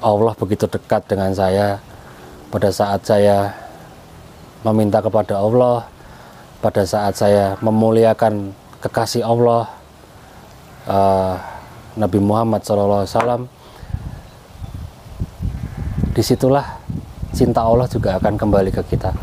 Allah begitu dekat dengan saya pada saat saya meminta kepada Allah, pada saat saya memuliakan kekasih Allah, Nabi Muhammad SAW. Disitulah cinta Allah juga akan kembali ke kita.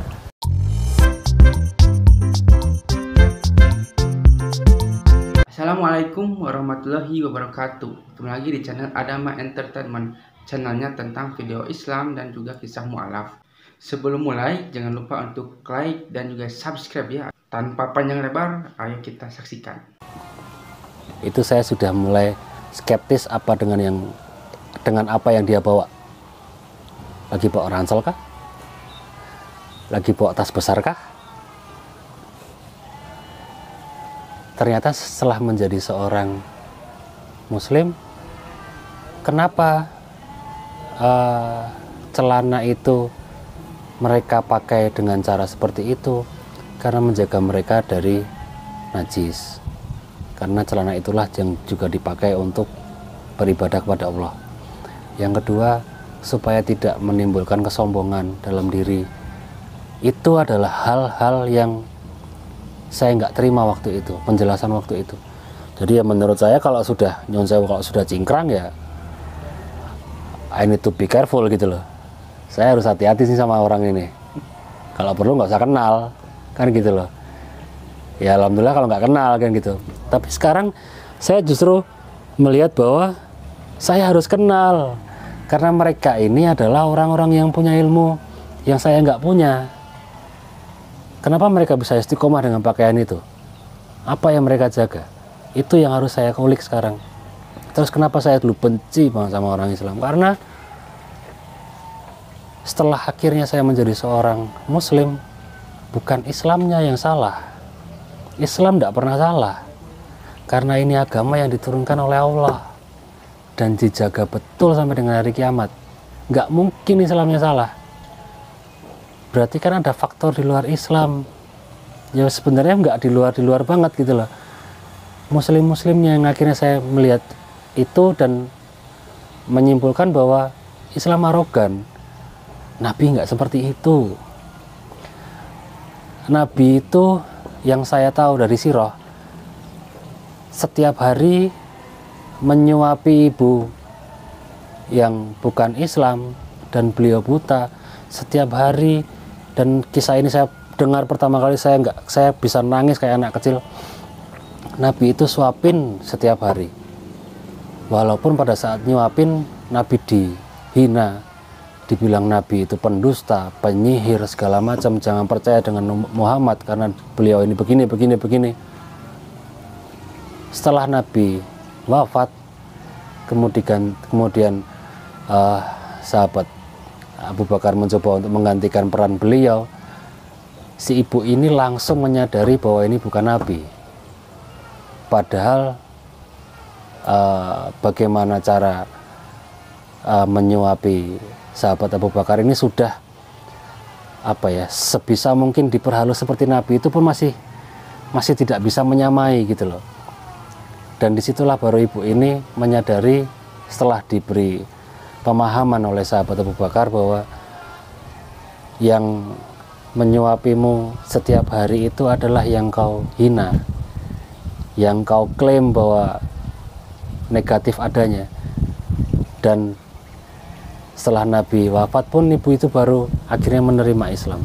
Assalamualaikum warahmatullahi wabarakatuh. Ketemu lagi di channel Adama Entertainment, channelnya tentang video Islam dan juga kisah mu'alaf. Sebelum mulai, jangan lupa untuk like dan juga subscribe ya. Tanpa panjang lebar, ayo kita saksikan. Itu saya sudah mulai skeptis dengan apa yang dia bawa. Lagi bawa ransel kah? Lagi bawa tas besar kah? Ternyata setelah menjadi seorang muslim, kenapa celana itu mereka pakai dengan cara seperti itu? Karena menjaga mereka dari najis. Karena celana itulah yang juga dipakai untuk beribadah kepada Allah. Yang kedua, supaya tidak menimbulkan kesombongan dalam diri. Itu adalah hal-hal yang saya nggak terima waktu itu, penjelasan waktu itu. Jadi ya menurut saya kalau sudah cingkrang ya I need to be careful gitu loh. Saya harus hati-hati sih sama orang ini. Kalau perlu nggak usah kenal, kan gitu loh. Ya alhamdulillah kalau nggak kenal kan gitu. Tapi sekarang saya justru melihat bahwa saya harus kenal. Karena mereka ini adalah orang-orang yang punya ilmu yang saya nggak punya. Kenapa mereka bisa istiqomah dengan pakaian itu? Apa yang mereka jaga? Itu yang harus saya kulik sekarang. Terus kenapa saya dulu benci banget sama orang Islam? Karena setelah akhirnya saya menjadi seorang muslim, bukan Islamnya yang salah. Islam tidak pernah salah. Karena ini agama yang diturunkan oleh Allah dan dijaga betul sampai dengan hari kiamat. Nggak mungkin Islamnya salah. Berarti kan ada faktor di luar Islam. Ya sebenarnya nggak di luar banget gitu loh. Muslim-muslimnya yang akhirnya saya melihat itu dan menyimpulkan bahwa Islam arogan. Nabi nggak seperti itu. Nabi itu yang saya tahu dari sirah, setiap hari menyuapi ibu yang bukan Islam dan beliau buta setiap hari. Dan kisah ini saya dengar pertama kali, saya bisa nangis kayak anak kecil. Nabi itu suapin setiap hari, walaupun pada saat nyuapin Nabi dihina, dibilang Nabi itu pendusta, penyihir, segala macam, jangan percaya dengan Muhammad karena beliau ini begini. Setelah Nabi wafat, kemudian sahabat Abu Bakar mencoba untuk menggantikan peran beliau. Si ibu ini langsung menyadari bahwa ini bukan Nabi. Padahal bagaimana cara menyuapi sahabat Abu Bakar ini sudah sebisa mungkin diperhalus seperti Nabi, itu pun masih tidak bisa menyamai gitu loh. Dan disitulah baru ibu ini menyadari setelah diberi pemahaman oleh sahabat Abu Bakar bahwa yang menyuapimu setiap hari itu adalah yang kau hina, yang kau klaim bahwa negatif adanya. Dan setelah Nabi wafat pun ibu itu baru akhirnya menerima Islam,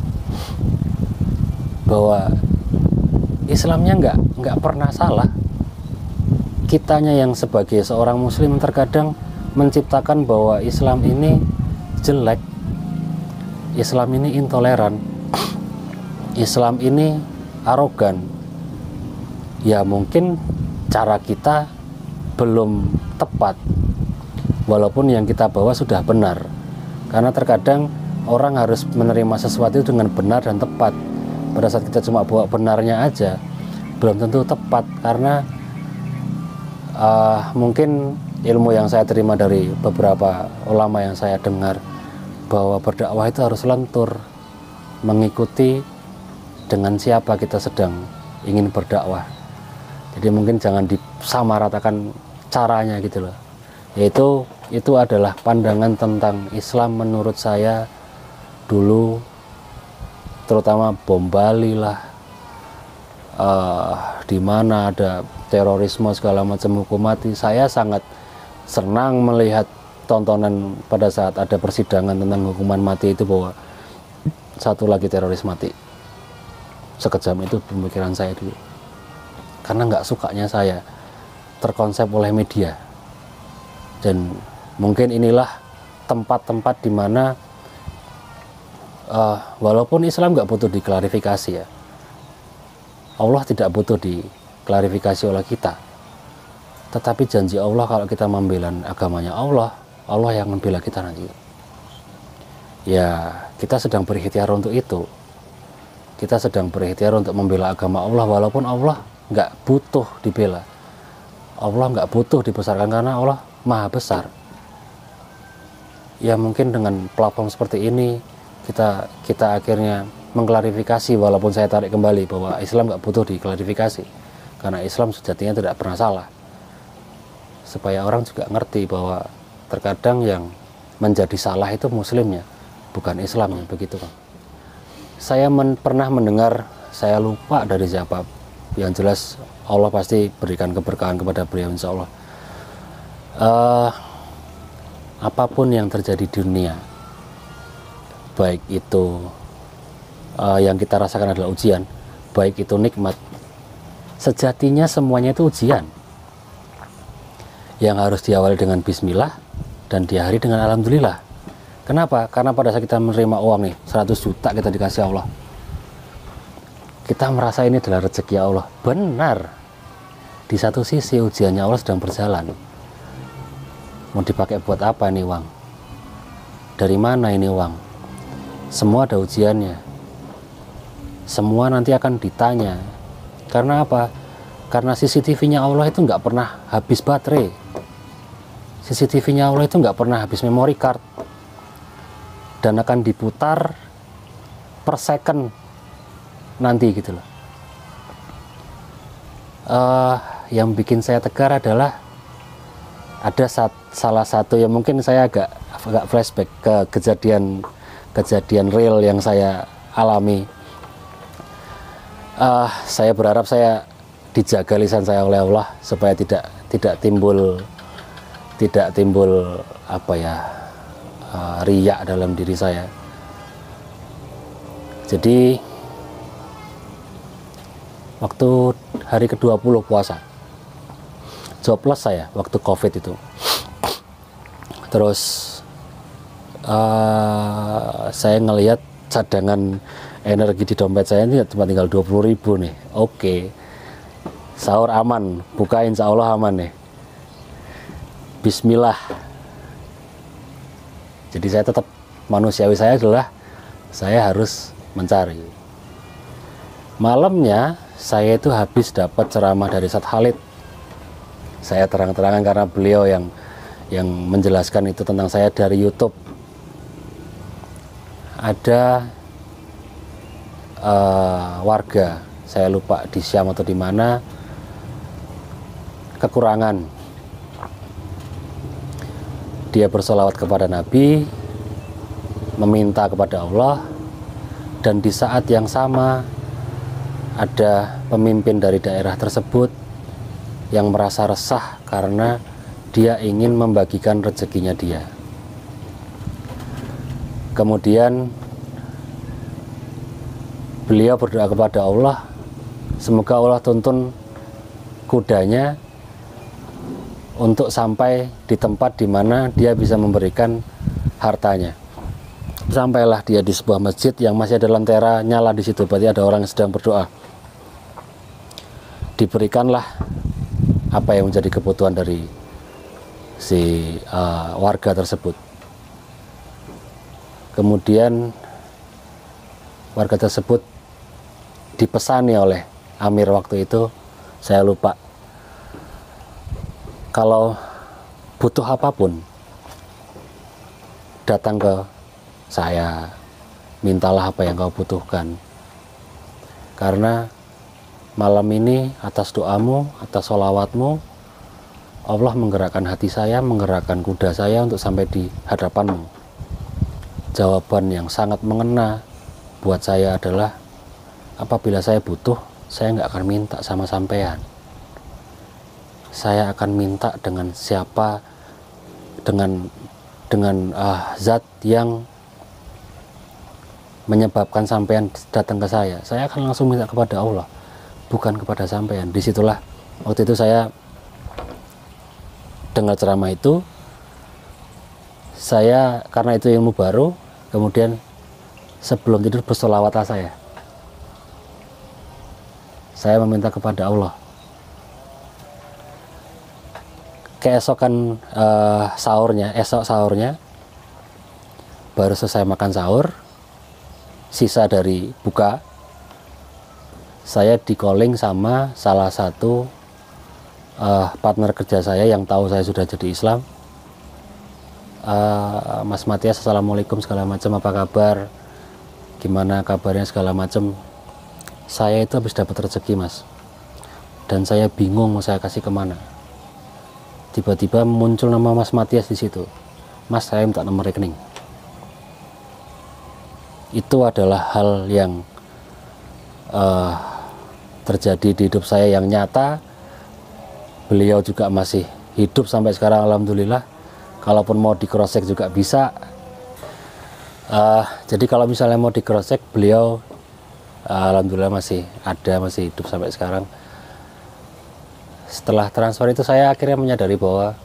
bahwa Islamnya nggak pernah salah. Kitanya yang sebagai seorang muslim terkadang menciptakan bahwa Islam ini jelek, Islam ini intoleran, Islam ini arogan. Ya mungkin cara kita belum tepat, walaupun yang kita bawa sudah benar. Karena terkadang orang harus menerima sesuatu dengan benar dan tepat. Pada saat kita cuma bawa benarnya aja, belum tentu tepat. Karena mungkin ilmu yang saya terima dari beberapa ulama yang saya dengar, bahwa berdakwah itu harus lentur, mengikuti dengan siapa kita sedang ingin berdakwah. Jadi mungkin jangan disamaratakan caranya gitu loh. Yaitu itu adalah pandangan tentang Islam menurut saya dulu, terutama bom Bali lah, di mana ada terorisme segala macam, hukum mati. Saya sangat senang melihat tontonan pada saat ada persidangan tentang hukuman mati itu, bahwa satu lagi teroris mati. Sekejam itu pemikiran saya dulu, karena nggak sukanya saya terkonsep oleh media. Dan mungkin inilah tempat-tempat di mana walaupun Islam nggak butuh diklarifikasi ya, Allah tidak butuh diklarifikasi oleh kita, tetapi janji Allah kalau kita membela agamanya Allah, Allah yang membela kita nanti. Ya, kita sedang berikhtiar untuk itu. Kita sedang berikhtiar untuk membela agama Allah, walaupun Allah nggak butuh dibela. Allah nggak butuh dibesarkan karena Allah Maha Besar. Ya mungkin dengan platform seperti ini kita akhirnya mengklarifikasi, walaupun saya tarik kembali bahwa Islam nggak butuh diklarifikasi, karena Islam sejatinya tidak pernah salah. Supaya orang juga ngerti bahwa terkadang yang menjadi salah itu muslimnya, bukan Islamnya, begitu kan. Saya pernah mendengar, saya lupa dari siapa, yang jelas Allah pasti berikan keberkahan kepada beliau insya Allah. Apapun yang terjadi di dunia, baik itu yang kita rasakan adalah ujian, baik itu nikmat, sejatinya semuanya itu ujian yang harus diawali dengan bismillah dan diakhiri dengan alhamdulillah. Kenapa? Karena pada saat kita menerima uang nih 100 juta kita dikasih Allah, kita merasa ini adalah rezeki Allah. Benar, di satu sisi ujiannya Allah sedang berjalan. Mau dipakai buat apa ini uang? Dari mana ini uang? Semua ada ujiannya. Semua nanti akan ditanya. Karena apa? Karena CCTV-nya Allah itu nggak pernah habis baterai. CCTV-nya Allah itu nggak pernah habis memory card. Dan akan diputar per second nanti gitu loh. Yang bikin saya tegar adalah ada salah satu yang mungkin saya agak flashback ke kejadian real yang saya alami. Saya berharap saya dijaga lisan saya oleh Allah supaya tidak timbul apa ya, riya dalam diri saya. Jadi waktu hari ke-20 puasa, jobless saya waktu COVID itu. Terus saya ngelihat cadangan energi di dompet saya ini cuma tinggal 20.000 nih. Oke, sahur aman, buka insya Allah aman nih. Bismillah. Jadi saya tetap, manusiawi saya adalah saya harus mencari. Malamnya saya itu habis dapat ceramah dari Ustadz Khalid. Saya terang-terangan karena beliau yang menjelaskan itu tentang saya dari YouTube. Ada warga, saya lupa di Syam atau di mana, kekurangan. Dia bersolawat kepada Nabi, meminta kepada Allah, dan di saat yang sama ada pemimpin dari daerah tersebut yang merasa resah karena dia ingin membagikan rezekinya dia. Kemudian beliau berdoa kepada Allah, semoga Allah tuntun kudanya untuk sampai di tempat di mana dia bisa memberikan hartanya. Sampailah dia di sebuah masjid yang masih ada lentera nyala di situ, berarti ada orang yang sedang berdoa. Diberikanlah apa yang menjadi kebutuhan dari si warga tersebut. Kemudian warga tersebut dipesani oleh Amir waktu itu, saya lupa, kalau butuh apapun datang ke saya, mintalah apa yang kau butuhkan, karena malam ini atas doamu, atas sholawatmu, Allah menggerakkan hati saya, menggerakkan kuda saya untuk sampai di hadapanmu. Jawaban yang sangat mengena buat saya adalah, apabila saya butuh, saya nggak akan minta sama sampean. Saya akan minta dengan siapa, dengan zat yang menyebabkan sampean datang ke saya. Saya akan langsung minta kepada Allah, bukan kepada sampean. Disitulah waktu itu saya dengar ceramah itu, saya karena itu ilmu baru, kemudian sebelum tidur bersolawatlah saya meminta kepada Allah. Keesokan esok sahurnya, baru selesai makan sahur, sisa dari buka, saya di calling sama salah satu partner kerja saya yang tahu saya sudah jadi Islam. Mas Matias, assalamualaikum segala macam, apa kabar, gimana kabarnya segala macam. Saya itu habis dapat rezeki mas, dan saya bingung mau saya kasih kemana. Tiba-tiba muncul nama Mas Matias di situ. Mas, saya minta nomor rekening. Itu adalah hal yang terjadi di hidup saya yang nyata. Beliau juga masih hidup sampai sekarang, alhamdulillah. Kalaupun mau di cross check juga bisa. Jadi kalau misalnya mau di cross check, beliau alhamdulillah masih ada, masih hidup sampai sekarang. Setelah transfer itu saya akhirnya menyadari bahwa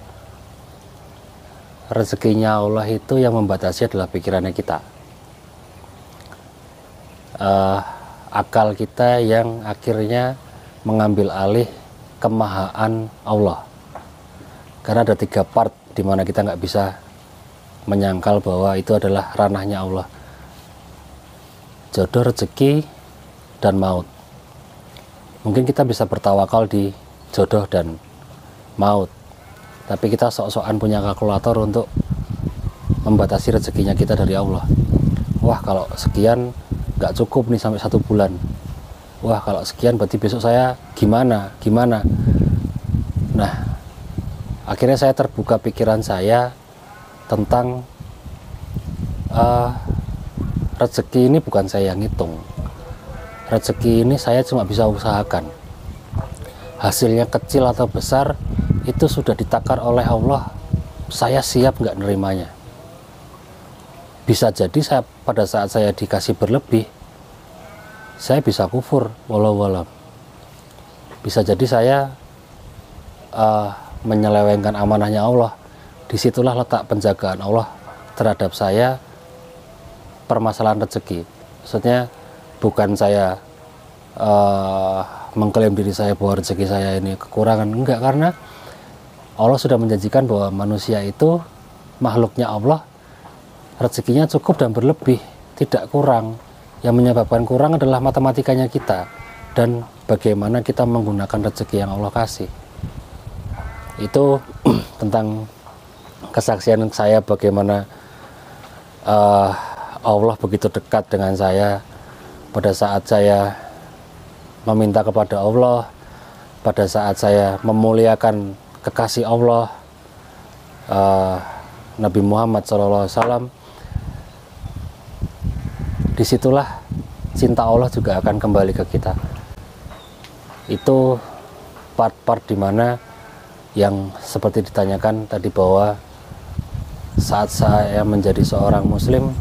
rezekinya Allah itu yang membatasi adalah pikirannya kita, akal kita yang akhirnya mengambil alih kemahaan Allah. Karena ada 3 part di mana kita nggak bisa menyangkal bahwa itu adalah ranahnya Allah. Jodoh, rezeki, dan maut. Mungkin kita bisa bertawakal di jodoh dan maut, tapi kita sok-sokan punya kalkulator untuk membatasi rezekinya kita dari Allah. Wah, kalau sekian nggak cukup nih sampai 1 bulan. Wah, kalau sekian berarti besok saya gimana. Nah, akhirnya saya terbuka pikiran saya tentang rezeki ini bukan saya yang ngitung. Rezeki ini saya cuma bisa usahakan. Hasilnya kecil atau besar itu sudah ditakar oleh Allah. Saya siap nggak nerimanya. Bisa jadi pada saat saya dikasih berlebih, saya bisa kufur, walau. Bisa jadi saya menyelewengkan amanahnya Allah. Disitulah letak penjagaan Allah terhadap saya permasalahan rezeki. Maksudnya bukan saya mengklaim diri saya bahwa rezeki saya ini kekurangan, enggak, karena Allah sudah menjanjikan bahwa manusia itu makhluknya Allah, rezekinya cukup dan berlebih, tidak kurang. Yang menyebabkan kurang adalah matematikanya kita dan bagaimana kita menggunakan rezeki yang Allah kasih. Itu tentang kesaksian saya bagaimana Allah begitu dekat dengan saya pada saat saya meminta kepada Allah, pada saat saya memuliakan kekasih Allah, Nabi Muhammad SAW. Disitulah cinta Allah juga akan kembali ke kita. Itu part-part dimana yang seperti ditanyakan tadi, bahwa saat saya menjadi seorang muslim,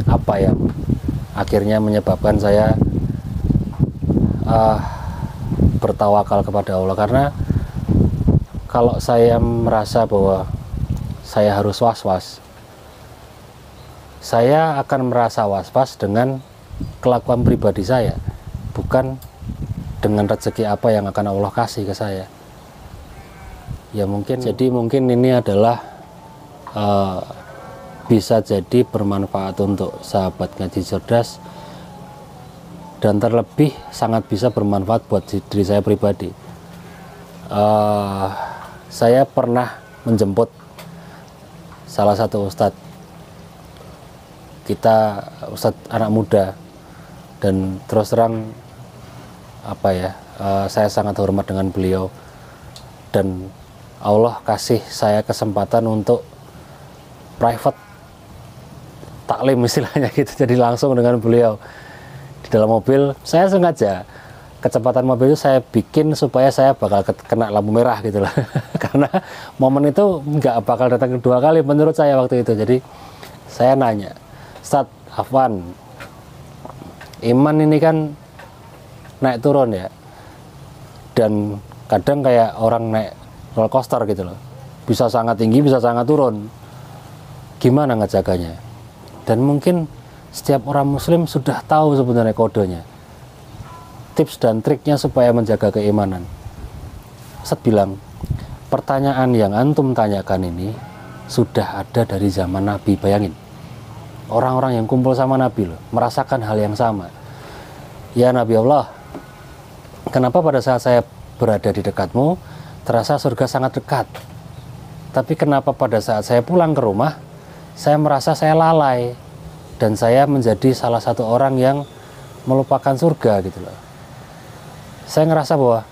apa yang akhirnya menyebabkan saya bertawakal kepada Allah. Karena kalau saya merasa bahwa saya harus was-was, saya akan merasa was-was dengan kelakuan pribadi saya, bukan dengan rezeki apa yang akan Allah kasih ke saya. Ya mungkin, jadi mungkin ini adalah bisa jadi bermanfaat untuk sahabat ngaji cerdas, dan terlebih sangat bisa bermanfaat buat diri saya pribadi. Saya pernah menjemput salah satu ustadz kita, ustadz anak muda, dan terus terang saya sangat hormat dengan beliau, dan Allah kasih saya kesempatan untuk private taklim istilahnya gitu, jadi langsung dengan beliau di dalam mobil. Saya sengaja kecepatan mobil itu saya bikin supaya saya bakal kena lampu merah gitu lah karena momen itu nggak bakal datang kedua kali menurut saya waktu itu. Jadi saya nanya, Ustadz Afwan, iman ini kan naik turun ya, dan kadang kayak orang naik roller coaster gitu loh, bisa sangat tinggi bisa sangat turun, gimana ngejaganya? Dan mungkin setiap orang muslim sudah tahu sebenarnya kodenya, tips dan triknya supaya menjaga keimanan. Ustadz bilang, pertanyaan yang antum tanyakan ini sudah ada dari zaman Nabi. Bayangin, orang-orang yang kumpul sama Nabi loh, merasakan hal yang sama. Ya Nabi Allah, kenapa pada saat saya berada di dekatmu terasa surga sangat dekat, tapi kenapa pada saat saya pulang ke rumah saya merasa saya lalai dan saya menjadi salah satu orang yang melupakan surga gitu loh. Saya ngerasa bahwa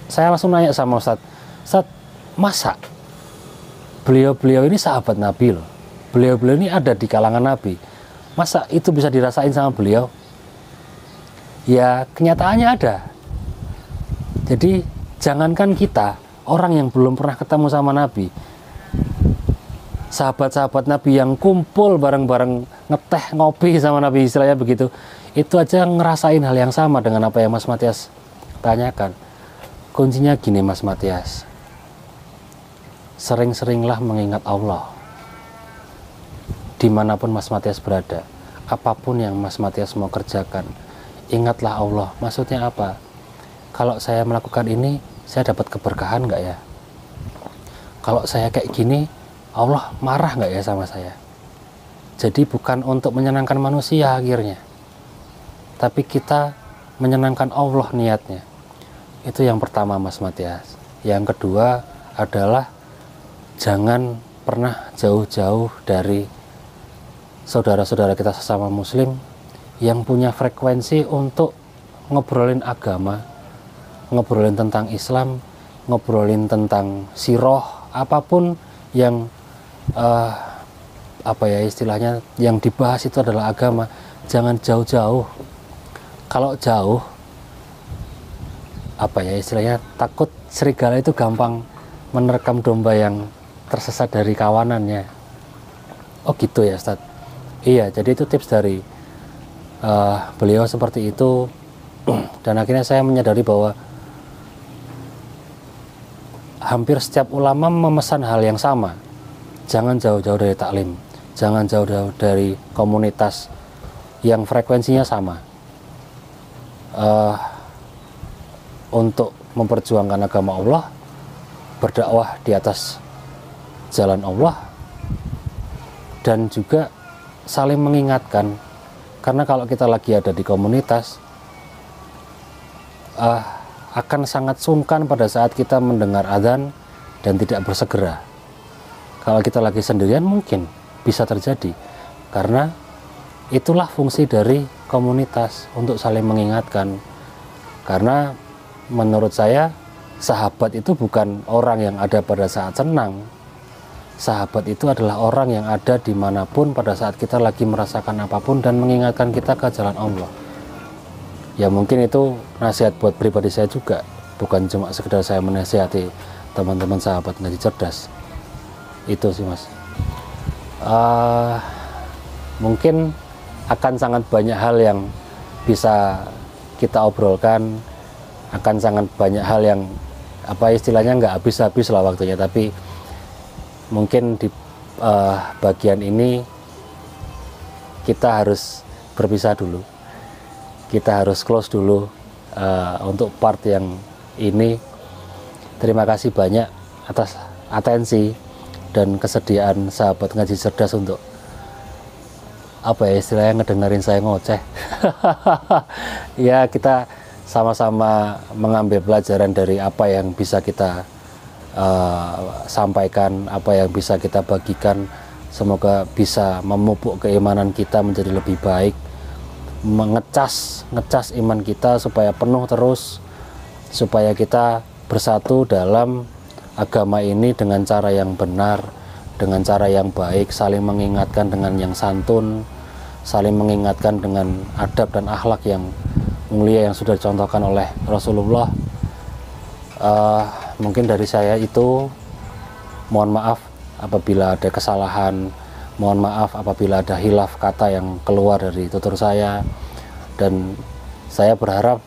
saya langsung nanya sama Ustadz, masa beliau-beliau ini sahabat Nabi loh, beliau-beliau ini ada di kalangan Nabi, masa itu bisa dirasain sama beliau? Ya kenyataannya ada. Jadi jangankan kita, orang yang belum pernah ketemu sama Nabi, sahabat-sahabat Nabi yang kumpul bareng-bareng ngeteh ngopi sama Nabi istilahnya begitu, itu aja ngerasain hal yang sama dengan apa yang Mas Matias tanyakan. Kuncinya gini Mas Matias, sering-seringlah mengingat Allah dimanapun Mas Matias berada, apapun yang Mas Matias mau kerjakan, ingatlah Allah. Maksudnya apa? Kalau saya melakukan ini, saya dapat keberkahan nggak ya? Kalau saya kayak gini, Allah marah nggak ya sama saya? Jadi bukan untuk menyenangkan manusia akhirnya, tapi kita menyenangkan Allah niatnya. Itu yang pertama Mas Matias. Yang kedua adalah jangan pernah jauh-jauh dari saudara-saudara kita sesama muslim yang punya frekuensi untuk ngobrolin agama, ngobrolin tentang Islam, ngobrolin tentang siroh, apapun yang apa ya istilahnya yang dibahas itu adalah agama. Jangan jauh-jauh. Kalau jauh, apa ya istilahnya, takut serigala itu gampang menerkam domba yang tersesat dari kawanannya. Oh gitu ya Ustadz. Iya, jadi itu tips dari beliau seperti itu. Dan akhirnya saya menyadari bahwa hampir setiap ulama memesan hal yang sama. Jangan jauh-jauh dari taklim, jangan jauh-jauh dari komunitas yang frekuensinya sama, untuk memperjuangkan agama Allah, berdakwah di atas jalan Allah, dan juga saling mengingatkan. Karena kalau kita lagi ada di komunitas, akan sangat sungkan pada saat kita mendengar adzan dan tidak bersegera. Kalau kita lagi sendirian mungkin bisa terjadi, karena itulah fungsi dari komunitas, untuk saling mengingatkan. Karena menurut saya sahabat itu bukan orang yang ada pada saat senang. Sahabat itu adalah orang yang ada dimanapun pada saat kita lagi merasakan apapun dan mengingatkan kita ke jalan Allah. Ya mungkin itu nasihat buat pribadi saya juga, bukan cuma sekedar saya menasihati teman-teman sahabat ngaji cerdas. Itu sih Mas. Mungkin akan sangat banyak hal yang bisa kita obrolkan, akan sangat banyak hal yang apa istilahnya nggak habis-habis lah waktunya, tapi mungkin di bagian ini kita harus berpisah dulu, kita harus close dulu untuk part yang ini. Terima kasih banyak atas atensi dan kesediaan sahabat ngaji cerdas untuk apa ya istilahnya ngedengerin saya ngoceh. Ya kita sama-sama mengambil pelajaran dari apa yang bisa kita sampaikan, apa yang bisa kita bagikan. Semoga bisa memupuk keimanan kita menjadi lebih baik, ngecas iman kita supaya penuh terus, supaya kita bersatu dalam agama ini dengan cara yang benar, dengan cara yang baik, saling mengingatkan dengan yang santun, saling mengingatkan dengan adab dan akhlak yang mulia yang sudah dicontohkan oleh Rasulullah. Mungkin dari saya itu, mohon maaf apabila ada kesalahan, mohon maaf apabila ada hilaf kata yang keluar dari tutur saya, dan saya berharap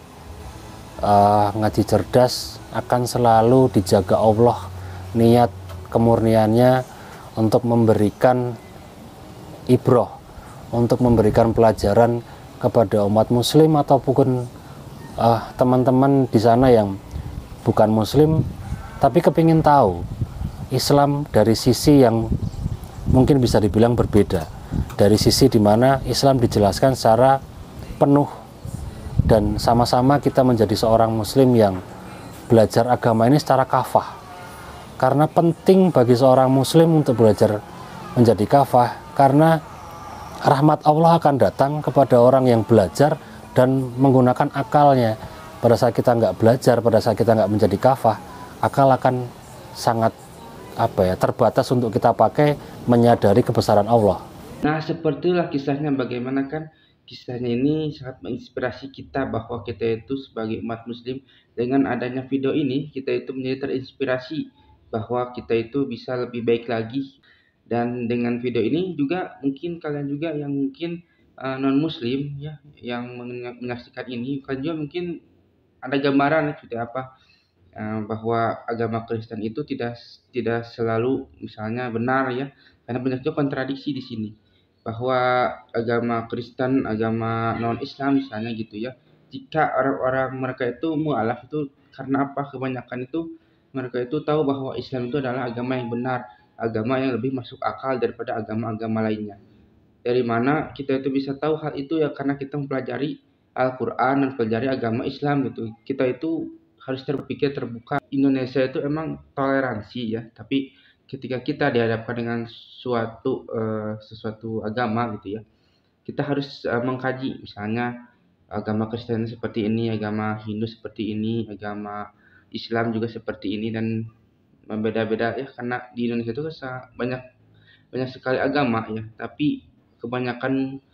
ngaji cerdas akan selalu dijaga Allah niat kemurniannya untuk memberikan ibroh, untuk memberikan pelajaran kepada umat muslim ataupun teman-teman di sana yang bukan muslim tapi kepingin tahu Islam dari sisi yang mungkin bisa dibilang berbeda, dari sisi dimana Islam dijelaskan secara penuh, dan sama-sama kita menjadi seorang muslim yang belajar agama ini secara kafah, karena penting bagi seorang muslim untuk belajar menjadi kafah, karena rahmat Allah akan datang kepada orang yang belajar dan menggunakan akalnya. Pada saat kita nggak belajar, pada saat kita nggak menjadi kafah, akal akan sangat terbatas untuk kita pakai menyadari kebesaran Allah. Nah, sepertilah kisahnya, bagaimana kan kisahnya ini sangat menginspirasi kita bahwa kita itu sebagai umat muslim, dengan adanya video ini kita itu menjadi terinspirasi bahwa kita itu bisa lebih baik lagi. Dan dengan video ini juga mungkin kalian juga yang mungkin non muslim ya, yang menyaksikan ini, kalian juga mungkin ada gambaran seperti apa bahwa agama Kristen itu tidak selalu misalnya benar ya, karena banyak juga kontradiksi di sini, bahwa agama Kristen, agama non Islam misalnya gitu ya, jika orang-orang mereka itu mualaf itu karena apa, kebanyakan itu mereka itu tahu bahwa Islam itu adalah agama yang benar, agama yang lebih masuk akal daripada agama-agama lainnya. Dari mana kita itu bisa tahu hal itu ya, karena kita mempelajari Al-Quran dan pelajari agama Islam gitu. Kita itu harus terpikir terbuka. Indonesia itu emang toleransi ya, tapi ketika kita dihadapkan dengan sesuatu agama gitu ya, kita harus mengkaji, misalnya agama Kristen seperti ini, agama Hindu seperti ini, agama Islam juga seperti ini, dan berbeda-beda ya, karena di Indonesia itu banyak banyak sekali agama ya, tapi kebanyakan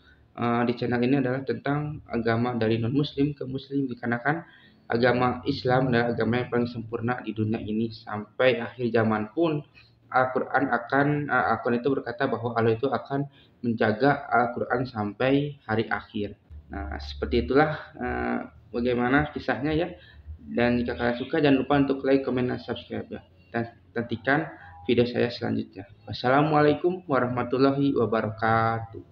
di channel ini adalah tentang agama dari non muslim ke muslim, dikarenakan agama Islam adalah agama yang paling sempurna di dunia ini. Sampai akhir zaman pun Al-Quran itu berkata bahwa Allah itu akan menjaga Al-Quran sampai hari akhir. Nah, seperti itulah bagaimana kisahnya ya. Dan jika kalian suka, jangan lupa untuk like, comment, dan subscribe ya. Dan nantikan video saya selanjutnya. Wassalamualaikum warahmatullahi wabarakatuh.